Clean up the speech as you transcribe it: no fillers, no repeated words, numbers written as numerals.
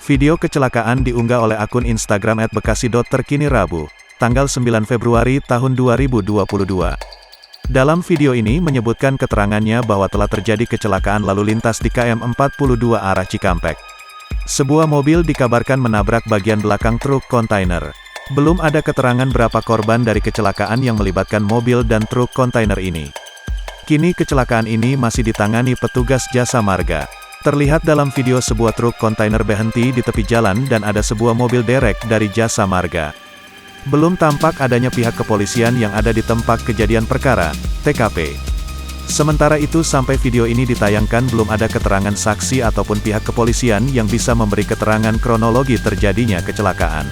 Video kecelakaan diunggah oleh akun Instagram @bekasi.terkini Rabu, tanggal 9 Februari tahun 2022. Dalam video ini menyebutkan keterangannya bahwa telah terjadi kecelakaan lalu lintas di KM 42 arah Cikampek. Sebuah mobil dikabarkan menabrak bagian belakang truk kontainer. Belum ada keterangan berapa korban dari kecelakaan yang melibatkan mobil dan truk kontainer ini. Kini kecelakaan ini masih ditangani petugas jasa marga. Terlihat dalam video sebuah truk kontainer berhenti di tepi jalan dan ada sebuah mobil derek dari jasa marga. Belum tampak adanya pihak kepolisian yang ada di tempat kejadian perkara, TKP. Sementara itu sampai video ini ditayangkan belum ada keterangan saksi ataupun pihak kepolisian yang bisa memberi keterangan kronologi terjadinya kecelakaan.